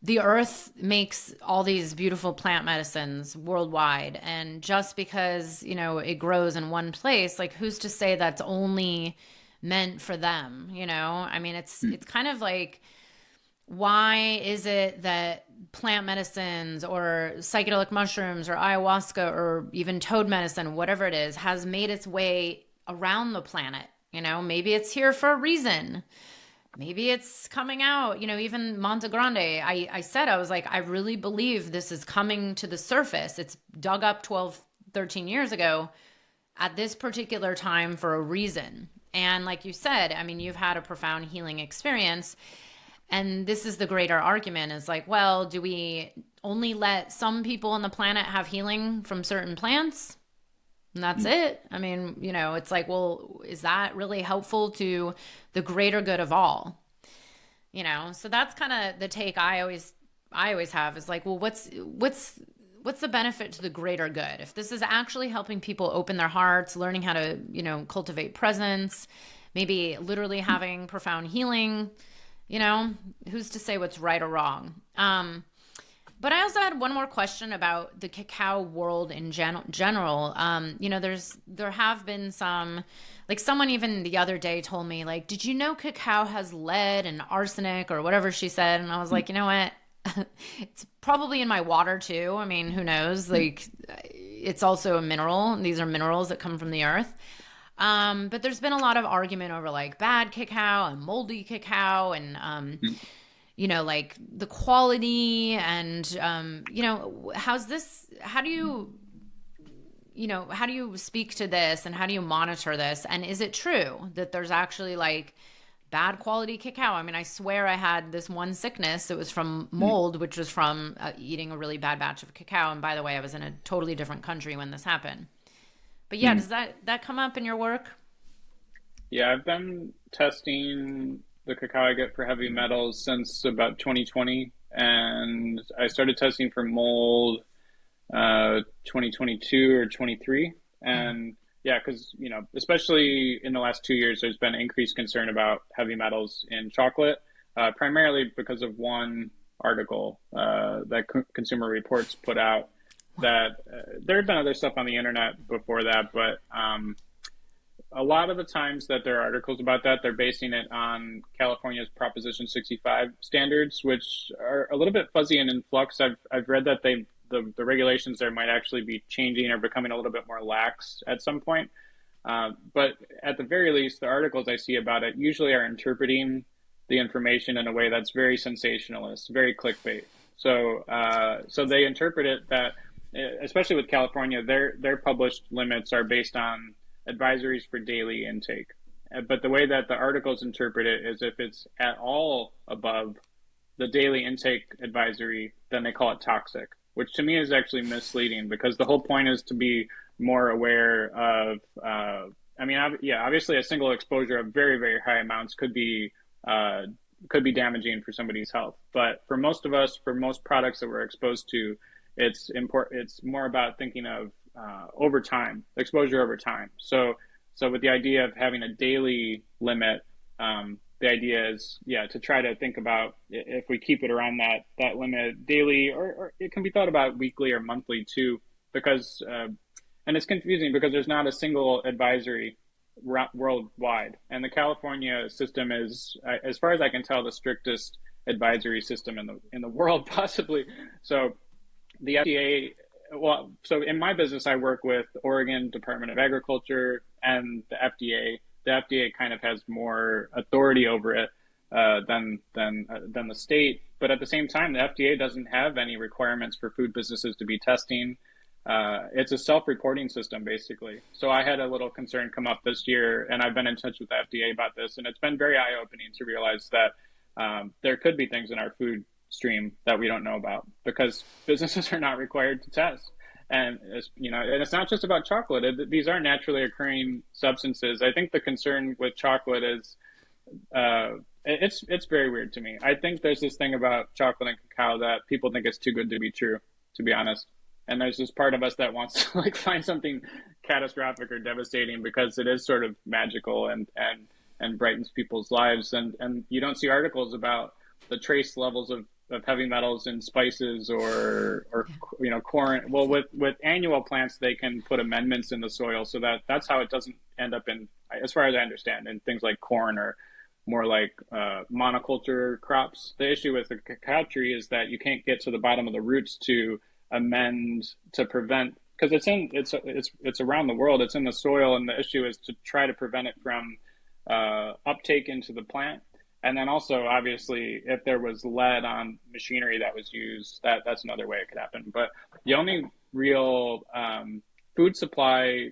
A: the earth makes all these beautiful plant medicines worldwide. And just because, you know, it grows in one place, like who's to say that's only meant for them? You know, I mean, it's kind of like, why is it that plant medicines or psychedelic mushrooms or ayahuasca or even toad medicine, whatever it is, has made its way around the planet? You know, maybe it's here for a reason. Maybe it's coming out, you know, even Monte Grande. I said, I was like, I really believe this is coming to the surface. It's dug up 12, 13 years ago at this particular time for a reason. And like you said, I mean, you've had a profound healing experience. And this is the greater argument, is like, well, do we only let some people on the planet have healing from certain plants? And that's it. I mean, you know, it's like, well, is that really helpful to the greater good of all? You know, so that's kind of the take I always have, is like, well, what's the benefit to the greater good? If this is actually helping people open their hearts, learning how to, you know, cultivate presence, maybe literally having profound healing, you know, who's to say what's right or wrong? But I also had one more question about the cacao world in general. You know, there have been some, like someone even the other day told me, like, did you know cacao has lead and arsenic or whatever she said? And I was like, you know what? It's probably in my water too. I mean, who knows? Like, it's also a mineral. These are minerals that come from the earth. But there's been a lot of argument over like bad cacao and moldy cacao and,
B: Mm.
A: you know, like the quality and, you know, how do you speak to this, and how do you monitor this? And is it true that there's actually like bad quality cacao? I mean, I swear I had this one sickness that was from mold, which was from eating a really bad batch of cacao. And by the way, I was in a totally different country when this happened. But yeah,
B: Mm.
A: does that come up in your work?
B: Yeah, I've been testing the cacao I get for heavy metals since about 2020, and I started testing for mold 2022 or 23.
A: Mm.
B: And yeah, because you know, especially in the last 2 years, there's been increased concern about heavy metals in chocolate, primarily because of one article that Consumer Reports put out. That there had been other stuff on the internet before that, but a lot of the times that there are articles about that, they're basing it on California's Proposition 65 standards, which are a little bit fuzzy and in flux. I've read that the regulations there might actually be changing or becoming a little bit more lax at some point. But at the very least, the articles I see about it usually are interpreting the information in a way that's very sensationalist, very clickbait. So they interpret it that, especially with California, their published limits are based on advisories for daily intake. But the way that the articles interpret it is if it's at all above the daily intake advisory, then they call it toxic, which to me is actually misleading because the whole point is to be more aware of. I mean, yeah, obviously a single exposure of very, very high amounts uh, could be damaging for somebody's health. But for most of us, for most products that we're exposed to, it's important. It's more about thinking of over time, exposure over time. So with the idea of having a daily limit, the idea is, yeah, to try to think about if we keep it around that limit daily, or it can be thought about weekly or monthly too, because and it's confusing because there's not a single advisory worldwide, and the California system is, as far as I can tell, the strictest advisory system in the world, possibly. So the FDA, well, so in my business, I work with Oregon Department of Agriculture and the FDA. The FDA kind of has more authority over it than the state. But at the same time, the FDA doesn't have any requirements for food businesses to be testing. It's a self-reporting system, basically. So I had a little concern come up this year, and I've been in touch with the FDA about this, and it's been very eye-opening to realize that there could be things in our food stream that we don't know about because businesses are not required to test. And and it's not just about chocolate. These are naturally occurring substances. I think the concern with chocolate is it's very weird to me. I think there's this thing about chocolate and cacao that people think it's too good to be true, to be honest. And there's this part of us that wants to like find something catastrophic or devastating because it is sort of magical and brightens people's lives. And you don't see articles about the trace levels of heavy metals in spices or corn. Well, with annual plants, they can put amendments in the soil so that's how it doesn't end up in, as far as I understand, in things like corn or more like monoculture crops. The issue with the cacao tree is that you can't get to the bottom of the roots to amend to prevent, because it's around the world, it's in the soil, and the issue is to try to prevent it from uptake into the plant. And then also, obviously, if there was lead on machinery that was used, that's another way it could happen. But the only real food supply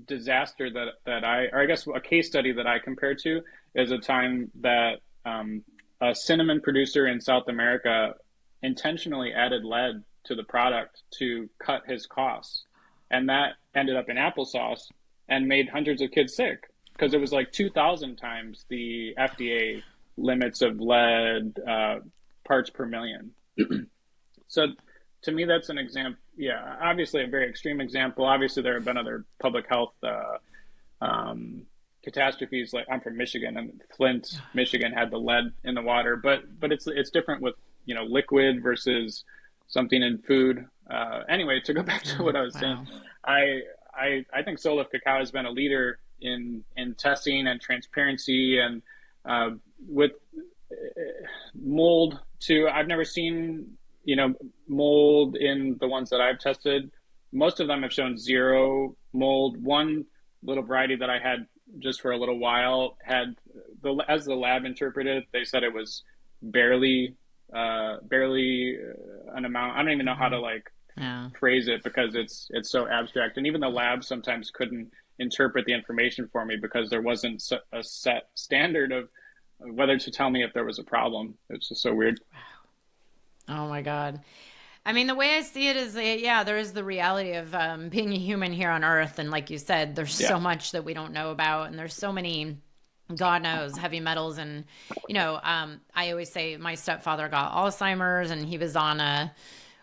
B: disaster or I guess a case study that I compare to is a time that a cinnamon producer in South America intentionally added lead to the product to cut his costs. And that ended up in applesauce and made hundreds of kids sick, because it was like 2,000 times the FDA limits of lead parts per million. So to me, that's an example. Yeah, obviously a very extreme example. Obviously, there have been other public health catastrophes. Like, I'm from Michigan, and Flint, Michigan had the lead in the water, but it's different with liquid versus something in food. Anyway, to go back to what I was saying, I think Soul Lift Cacao has been a leader in testing and transparency, and with mold too. I've never seen mold in the ones that I've tested. Most of them have shown zero mold. One little variety that I had just for a little while had, as the lab interpreted, they said it was barely an amount. I don't even know how to phrase it because it's so abstract, and even the lab sometimes couldn't interpret the information for me because there wasn't a set standard of whether to tell me if there was a problem. It's just so weird.
A: Oh my God. I mean, the way I see it is, yeah, there is the reality of being a human here on Earth. And like you said, there's so much that we don't know about. And there's so many, God knows, heavy metals. And, I always say my stepfather got Alzheimer's, and he was on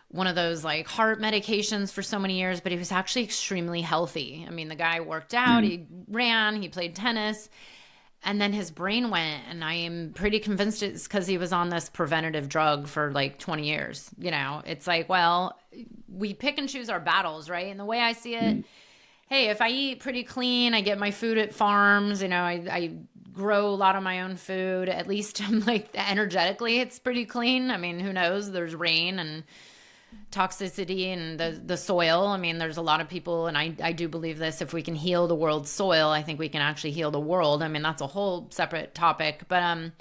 A: one of those like heart medications for so many years, but he was actually extremely healthy. I mean, the guy worked out, he ran, he played tennis. And then his brain went, and I am pretty convinced it's because he was on this preventative drug for like 20 years. It's like, well, we pick and choose our battles, right? And the way I see it, hey, if I eat pretty clean, I get my food at farms, I grow a lot of my own food, at least I'm like energetically, it's pretty clean. I mean, who knows? There's rain and toxicity in the soil. I mean, there's a lot of people, and I do believe this, if we can heal the world's soil, I think we can actually heal the world. I mean, that's a whole separate topic. But,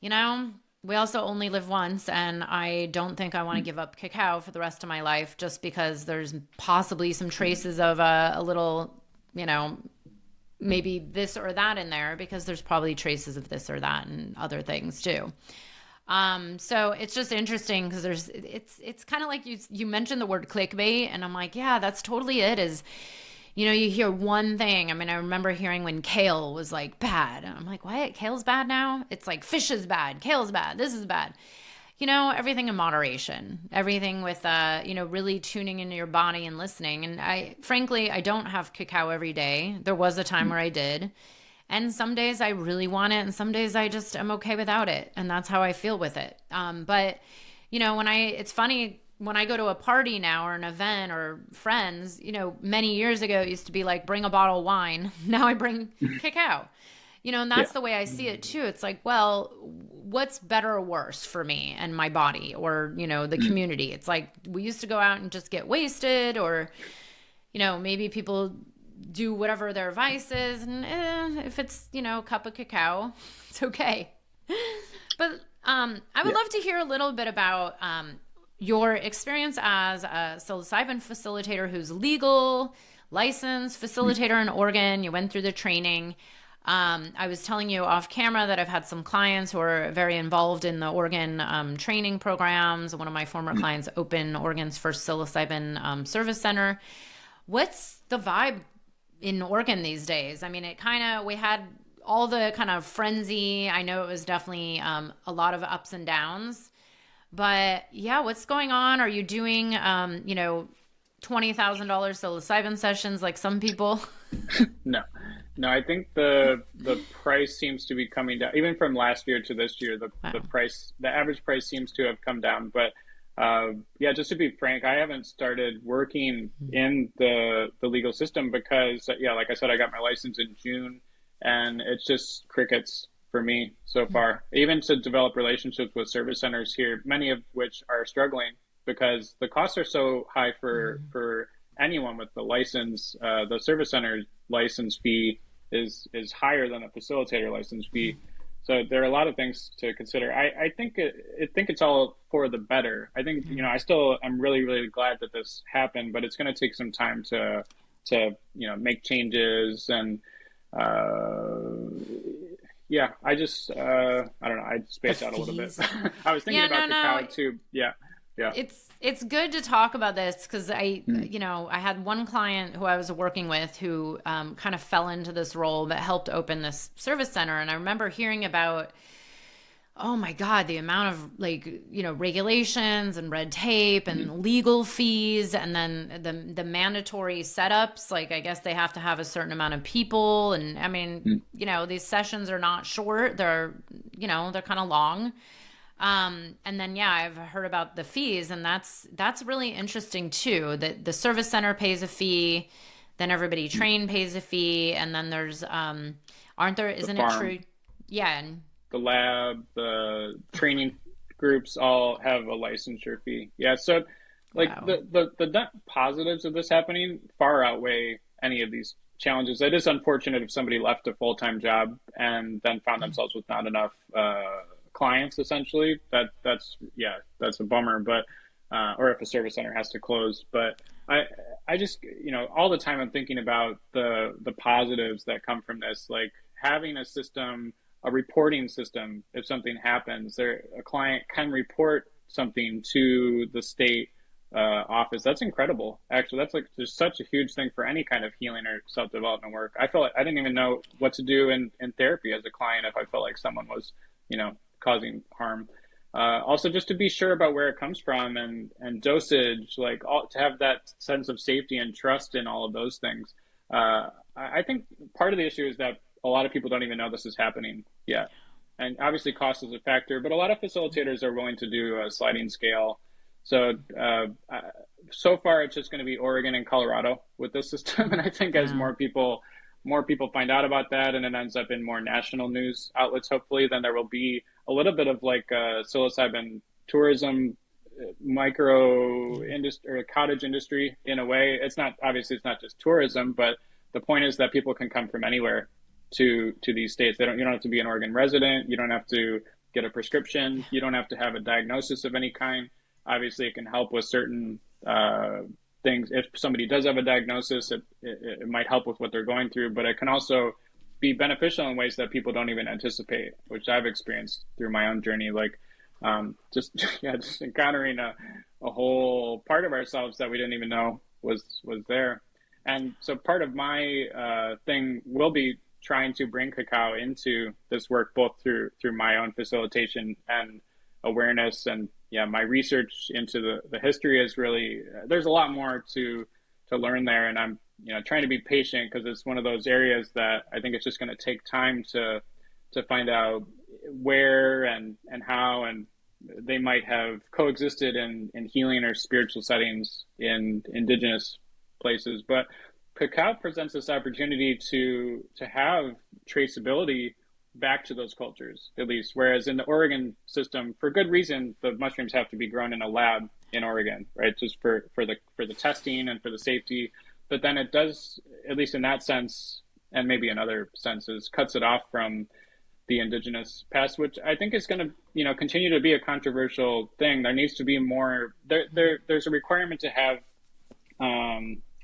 A: you know, we also only live once, and I don't think I want to give up cacao for the rest of my life just because there's possibly some traces of a little, you know, maybe this or that in there, because there's probably traces of this or that and other things too. So it's just interesting because it's kind of like you mentioned the word clickbait, and I'm like, yeah, that's totally it. Is, you know, you hear one thing. I mean, I remember hearing when kale was like bad. And I'm like, what? Kale's bad now? It's like fish is bad, kale's bad, this is bad. You know, everything in moderation, everything with, you know, really tuning into your body and listening. And frankly, I don't have cacao every day. There was a time where I did. And some days I really want it, and some days I just am okay without it. And that's how I feel with it. But, you know, it's funny, when I go to a party now or an event or friends, you know, many years ago, it used to be like, bring a bottle of wine. Now I bring cacao, you know, and that's the way I see it too. It's like, well, what's better or worse for me and my body, or, you know, the community? It's like, we used to go out and just get wasted, or, you know, maybe people do whatever their vice is, and if it's, you know, a cup of cacao, it's okay. But I would love to hear a little bit about your experience as a psilocybin facilitator who's legal, licensed facilitator in Oregon. You went through the training. I was telling you off camera that I've had some clients who are very involved in the Oregon training programs. One of my former clients opened Oregon's first psilocybin service center. What's the vibe in Oregon these days? I mean, we had all the kind of frenzy. I know it was definitely a lot of ups and downs, but yeah, what's going on? Are you doing, you know, $20,000 psilocybin sessions like some people?
B: No, I think the price seems to be coming down, even from last year to this year. The average price seems to have come down. But yeah, just to be frank, I haven't started working in the legal system because, yeah, like I said, I got my license in June, and it's just crickets for me so far. Even to develop relationships with service centers here, many of which are struggling because the costs are so high for anyone with the license. The service center license fee is higher than a facilitator license fee. So there are a lot of things to consider. I think it's all for the better. I think, you know, I'm really, really glad that this happened, but it's going to take some time to you know, make changes. And yeah, I don't know. I spaced out a little bit. I was thinking about cacao too. Yeah.
A: It's good to talk about this because you know, I had one client who I was working with who kind of fell into this role that helped open this service center. And I remember hearing about, oh my God, the amount of, like, you know, regulations and red tape and legal fees, and then the mandatory setups. Like, I guess they have to have a certain amount of people. And I mean, you know, these sessions are not short. They're, you know, they're kind of long. And then, yeah, I've heard about the fees, and that's really interesting too, that the service center pays a fee, then everybody trained pays a fee. And then there's, isn't it true? Yeah. And
B: the lab, the training groups all have a licensure fee. Yeah. So like the net positives of this happening far outweigh any of these challenges. It is unfortunate if somebody left a full-time job and then found themselves with not enough, clients, essentially. That's a bummer. But or if a service center has to close. But I just, you know, all the time I'm thinking about the positives that come from this, like having a system, a reporting system. If something happens, a client can report something to the state office. That's incredible. Actually, that's like just such a huge thing for any kind of healing or self-development work. I felt like I didn't even know what to do in therapy as a client if I felt like someone was, you know, causing harm. Also, just to be sure about where it comes from and dosage, like to have that sense of safety and trust in all of those things. I think part of the issue is that a lot of people don't even know this is happening yet. And obviously cost is a factor, but a lot of facilitators are willing to do a sliding scale. So so far it's just going to be Oregon and Colorado with this system. And I think as more people find out about that and it ends up in more national news outlets, hopefully, then there will be a little bit of like psilocybin tourism micro industry or cottage industry in a way. It's not, obviously it's not just tourism, but the point is that people can come from anywhere to these states. You don't have to be an Oregon resident. You don't have to get a prescription. You don't have to have a diagnosis of any kind. Obviously, it can help with certain things. If somebody does have a diagnosis, it might help with what they're going through, but it can also be beneficial in ways that people don't even anticipate, which I've experienced through my own journey. Like just encountering a whole part of ourselves that we didn't even know was there. And so part of my thing will be trying to bring cacao into this work, both through my own facilitation and awareness. And yeah, my research into the history is really, there's a lot more to learn there. And I'm, trying to be patient, because it's one of those areas that I think it's just going to take time to find out where and how, and they might have coexisted in healing or spiritual settings in indigenous places. But cacao presents this opportunity to have traceability back to those cultures, at least. Whereas in the Oregon system, for good reason, the mushrooms have to be grown in a lab in Oregon, right? Just for the testing and for the safety. But then it does, at least in that sense, and maybe in other senses, cuts it off from the indigenous past, which I think is going to, continue to be a controversial thing. There needs to be more. There's a requirement to have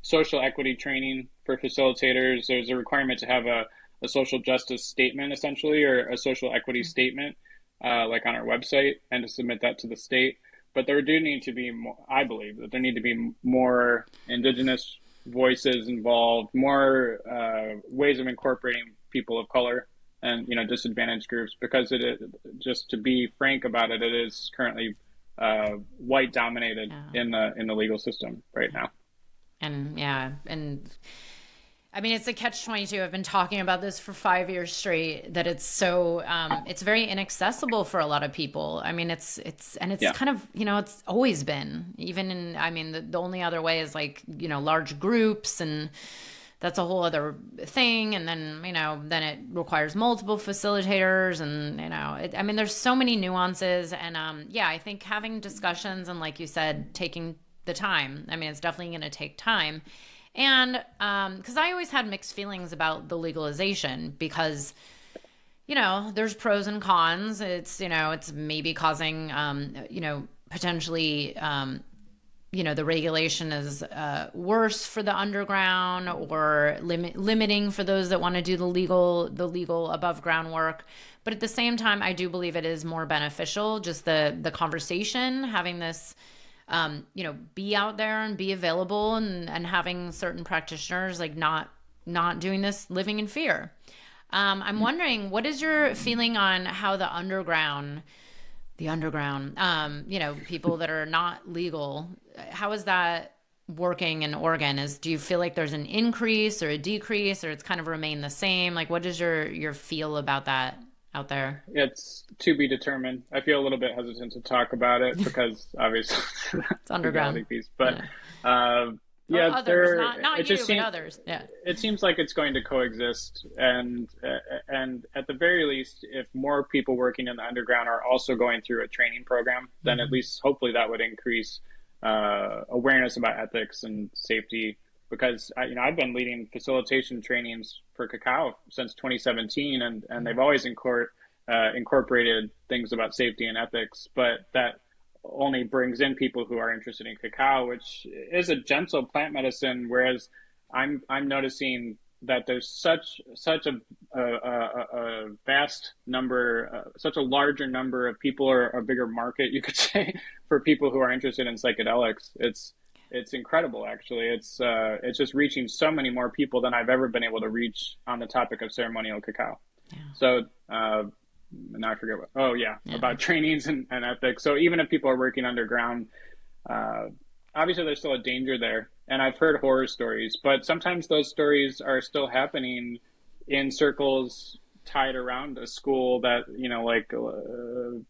B: social equity training for facilitators. There's a requirement to have a social justice statement, essentially, or a social equity statement, like on our website, and to submit that to the state. But there do need to be more, I believe that there need to be more indigenous voices involved, more ways of incorporating people of color and, disadvantaged groups, because just to be frank about it, it is currently white dominated in the legal system right now.
A: And I mean, it's a catch-22. I've been talking about this for 5 years straight, that it's so, it's very inaccessible for a lot of people. I mean, it's kind of, it's always been, even in, I mean, the only other way is like, large groups, and that's a whole other thing. And then, then it requires multiple facilitators, and, I mean, there's so many nuances. And I think having discussions and, like you said, taking the time, I mean, it's definitely going to take time. And because I always had mixed feelings about the legalization, because, there's pros and cons. It's, it's maybe causing, potentially, the regulation is worse for the underground, or limiting for those that want to do the legal above ground work. But at the same time, I do believe it is more beneficial, just the conversation, having this, be out there and be available, and having certain practitioners like not doing this, living in fear. I'm wondering, what is your feeling on how the underground, people that are not legal, how is that working in Oregon? Do you feel like there's an increase or a decrease, or it's kind of remained the same? Like, what is your feel about that out there?
B: It's to be determined. I feel a little bit hesitant to talk about it because obviously
A: it's underground
B: piece, but
A: others, not you, but others. Yeah,
B: it seems like it's going to coexist, and at the very least, if more people working in the underground are also going through a training program, then at least hopefully that would increase awareness about ethics and safety. Because I've been leading facilitation trainings for cacao since 2017, and they've always incorporated things about safety and ethics, but that only brings in people who are interested in cacao, which is a gentle plant medicine. Whereas I'm noticing that there's such a vast number, such a larger number of people, or a bigger market, you could say, for people who are interested in psychedelics. It's incredible, actually. It's just reaching so many more people than I've ever been able to reach on the topic of ceremonial cacao. Yeah. So now I forget about trainings and ethics. So even if people are working underground, obviously there's still a danger there. And I've heard horror stories, but sometimes those stories are still happening in circles tied around a school that,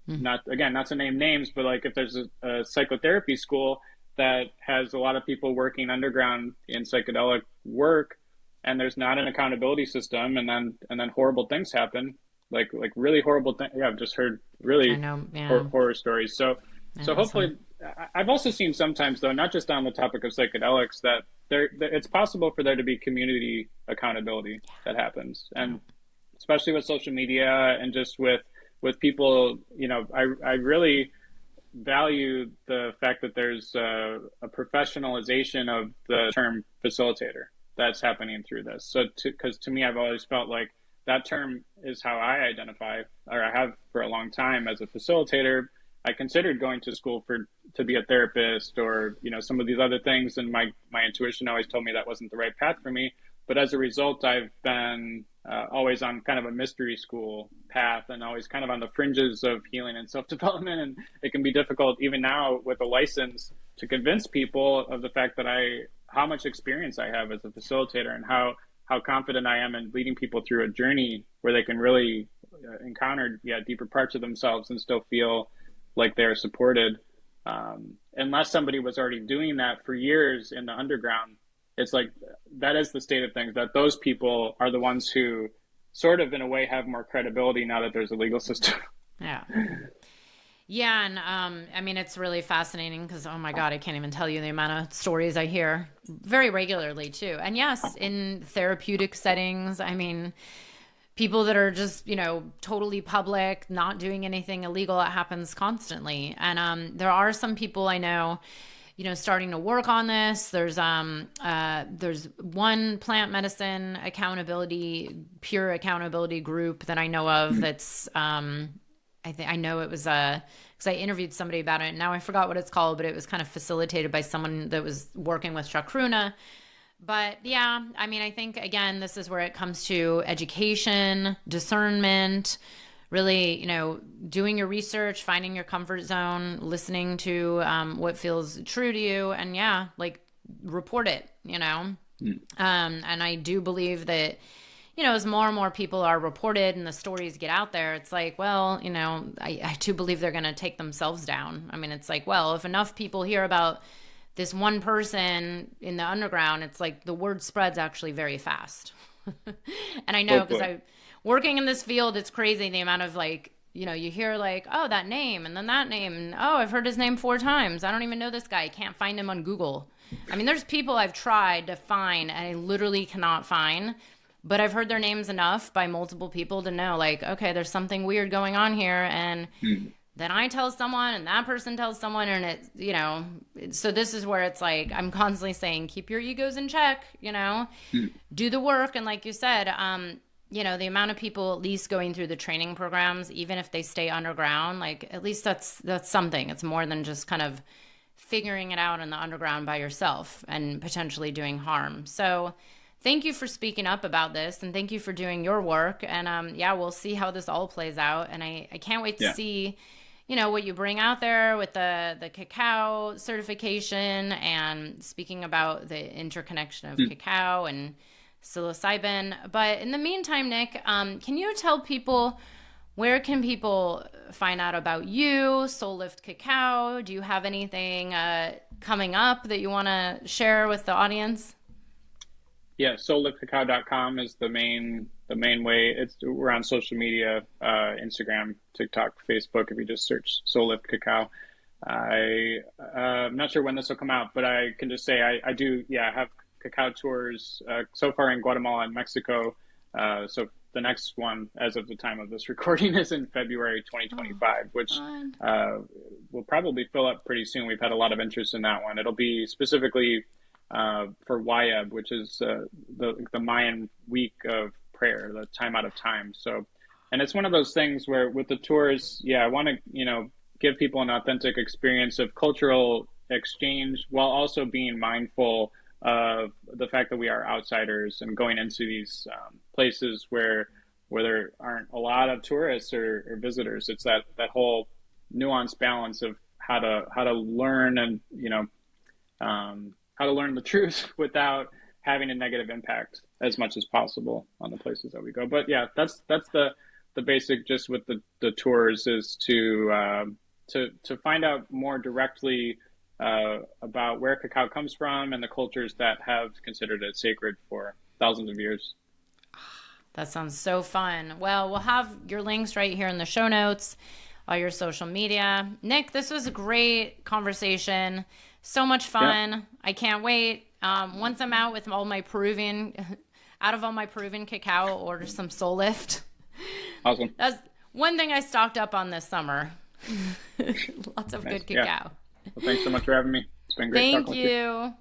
B: not to name names, but like if there's a psychotherapy school that has a lot of people working underground in psychedelic work, and there's not an accountability system, and then horrible things happen, like really horrible things. Yeah, I've just heard really horror stories. So hopefully I've also seen sometimes, though, not just on the topic of psychedelics, that it's possible for there to be community accountability that happens,
A: Yeah.
B: and especially with social media and just with people, I really value the fact that there's a professionalization of the term facilitator that's happening through this. So, because to me, I've always felt like that term is how I identify, or I have for a long time as a facilitator. I considered going to school to be a therapist, or some of these other things, and my intuition always told me that wasn't the right path for me. But as a result, I've been always on kind of a mystery school path, and always kind of on the fringes of healing and self development. And it can be difficult even now with a license to convince people of the fact that how much experience I have as a facilitator, and how confident I am in leading people through a journey where they can really encounter deeper parts of themselves and still feel like they're supported. Unless somebody was already doing that for years in the underground, it's like that is the state of things, that those people are the ones who sort of in a way have more credibility now that there's a legal system.
A: Yeah. Yeah. And I mean, it's really fascinating because, oh my God, I can't even tell you the amount of stories I hear very regularly too. And yes, in therapeutic settings, I mean, people that are just, totally public, not doing anything illegal, it happens constantly. And there are some people I know, starting to work on this. There's one plant medicine pure accountability group that I know of that's I know it was because I interviewed somebody about it. Now I forgot what it's called, but it was kind of facilitated by someone that was working with Chakruna. But yeah, I mean, I think again, this is where it comes to education, discernment, really, doing your research, finding your comfort zone, listening to what feels true to you, and like report it, and I do believe that, as more and more people are reported and the stories get out there, it's like, well, I do believe they're going to take themselves down. I mean, it's like, well, if enough people hear about this one person in the underground, it's like the word spreads actually very fast. And I know because I working in this field, it's crazy the amount of you hear like, oh, that name and then that name. And, oh, I've heard his name 4 times. I don't even know this guy. I can't find him on Google. I mean, there's people I've tried to find and I literally cannot find, but I've heard their names enough by multiple people to know like, okay, there's something weird going on here. And then I tell someone and that person tells someone, and so this is where it's like, I'm constantly saying, keep your egos in check, do the work. And like you said, the amount of people at least going through the training programs, even if they stay underground, like at least that's something. It's more than just kind of figuring it out in the underground by yourself and potentially doing harm. So thank you for speaking up about this, and thank you for doing your work. And we'll see how this all plays out. And I can't wait to see, what you bring out there with the cacao certification, and speaking about the interconnection of cacao and psilocybin. But in the meantime, Nick, can you tell people, where can people find out about you, Soul Lift Cacao? Do you have anything coming up that you want to share with the audience?
B: Yeah, soulliftcacao.com is the main way. We're on social media, Instagram, TikTok, Facebook. If you just search Soul Lift Cacao, I'm not sure when this will come out, but I can just say I do have cacao tours so far in Guatemala and Mexico. So the next one, as of the time of this recording, is in February 2025, which will probably fill up pretty soon. We've had a lot of interest in that one. It'll be specifically for Wayeb, which is the Mayan week of prayer, the time out of time. So, and it's one of those things where with the tours, I want to give people an authentic experience of cultural exchange while also being mindful of the fact that we are outsiders and going into these places where there aren't a lot of tourists or visitors. It's that whole nuanced balance of how to learn and how to learn the truth without having a negative impact as much as possible on the places that we go. But that's the basic gist with the tours, is to find out more directly about where cacao comes from and the cultures that have considered it sacred for thousands of years.
A: That sounds so fun. Well, we'll have your links right here in the show notes. all your social media. Nick, this was a great conversation. So much fun.
B: Yeah.
A: I can't wait. Once I'm out with all my Peruvian, out of all my Peruvian cacao, I'll order some Soul Lift.
B: Awesome.
A: That's one thing I stocked up on this summer. Lots of
B: Nice.
A: good cacao.
B: Yeah. Well, thanks so much for having me. It's been great talking with you.
A: Thank you.